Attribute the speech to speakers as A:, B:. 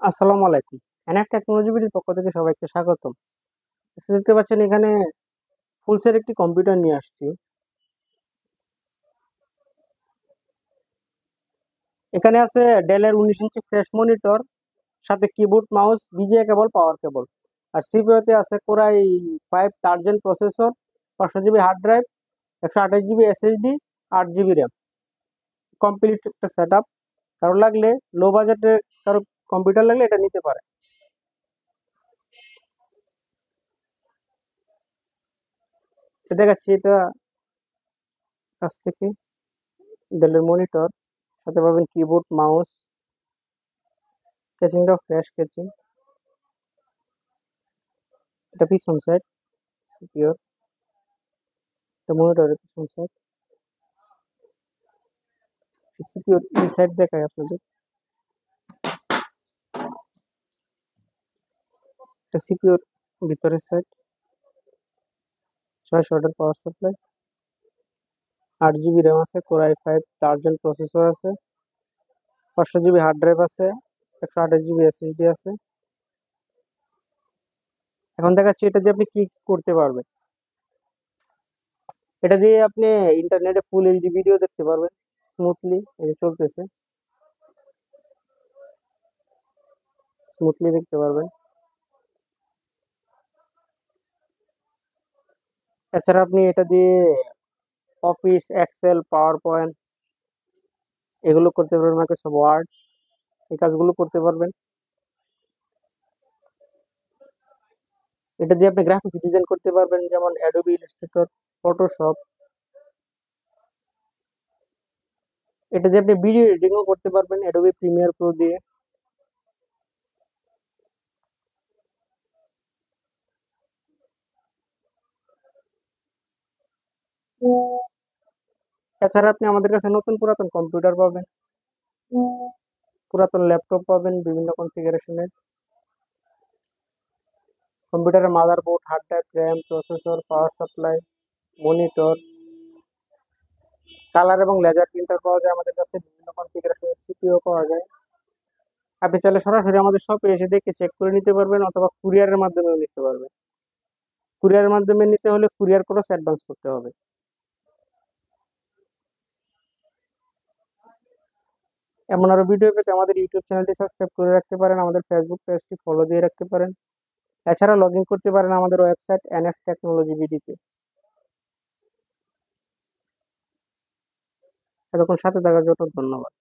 A: আসসালামু আলাইকুম। NF technology বিডির পক্ষ থেকে সবাইকে স্বাগতম। আজকে দেখতে পাচ্ছেন এখানে ফুলসের একটি কম্পিউটার নিয়ে আসছি। এখানে আছে ডেলের 19 ইঞ্চি ফ্রেশ মনিটর, সাথে keyboard, mouse, VGA cable, power cable. আর সিপিইউতে আছে Core i 5 third gen processor, 500 GB hard drive, 128 GB SSD, 8 GB RAM. Complete একটা সেট আপ। কারো লাগলে লো বাজেটের কারো কম্পিউটার লাগলে এটা নিতে পারে। দেখাচ্ছি এটা কাছ থেকে। ডেলের মনিটর, সাথে পাবেন কিবোর্ড, মাউস, ক্যাচিংটা ফ্ল্যাশ ক্যাচিং। এটা পিছন সাইড সিপিইউর, এটা মনিটরের পিছন সাইড। সিপিইউর ইনসাইড দেখায় আপনাদের। এটা সিপিইউর ভিতরের সাইড। 600 ওয়াটের পাওয়ার সাপ্লাই, 8 জিবি র্যাম আছে, কোরাই 5 থার্ড জেন প্রসেসর আছে, 500 জিবি হার্ড ড্রাইভ আছে, 128 জিবি এসএসডি আছে। এখন দেখাচ্ছি এটা দিয়ে আপনি কি করতে পারবেন। এটা দিয়ে আপনি ইন্টারনেটে ফুল এইচডি ভিডিও দেখতে পারবেন স্মুথলি। এই চলতেছে, স্মুথলি দেখতে পারবেন। এছাড়া আপনি এটা দিয়ে অফিস, এক্সেল, পাওয়ার পয়েন্ট এগুলো করতে পারবেন, মাইক্রোসফট ওয়ার্ড এই কাজগুলো করতে পারবেন। এটা দিয়ে আপনি গ্রাফিক্স ডিজাইন করতে পারবেন, যেমন অ্যাডোবি ইলাস্ট্রেটর, ফটোশপ। এটা দিয়ে আপনি ভিডিও এডিটিংও করতে পারবেন অ্যাডোবি প্রিমিয়ার প্রো দিয়ে। এছাড়া আপনি আমাদের কাছে নতুন পুরাতন কম্পিউটার পাবেন, পুরাতন ল্যাপটপ পাবেন বিভিন্ন কনফিগারেশনের। কম্পিউটারের motherboard, hard drive, RAM, processor, power supply, monitor, colour এবং লেজার প্রিন্টার পাওয়া যায় আমাদের কাছে, বিভিন্ন কনফিগারেশনের সিপিইউ পাওয়া যায়। আপনি চাইলে সরাসরি আমাদের শপে এসে দেখে চেক করে নিতে পারবেন, অথবা কুরিয়ারের মাধ্যমেও নিতে পারবেন। কুরিয়ারের মাধ্যমে নিতে হলে কুরিয়ার খরচ অ্যাডভান্স করতে হবে। এমন আরো ভিডিও পেতে আমাদের ইউটিউব চ্যানেলটি সাবস্ক্রাইব করে রাখতে পারেন, আমাদের ফেসবুক পেজটি ফলো দিয়ে রাখতে পারেন। এছাড়া লগ ইন করতে পারেন আমাদের ওয়েবসাইট এনএফ টেকনোলজি বিডিতে। এতক্ষণ সাথে থাকার জন্য ধন্যবাদ।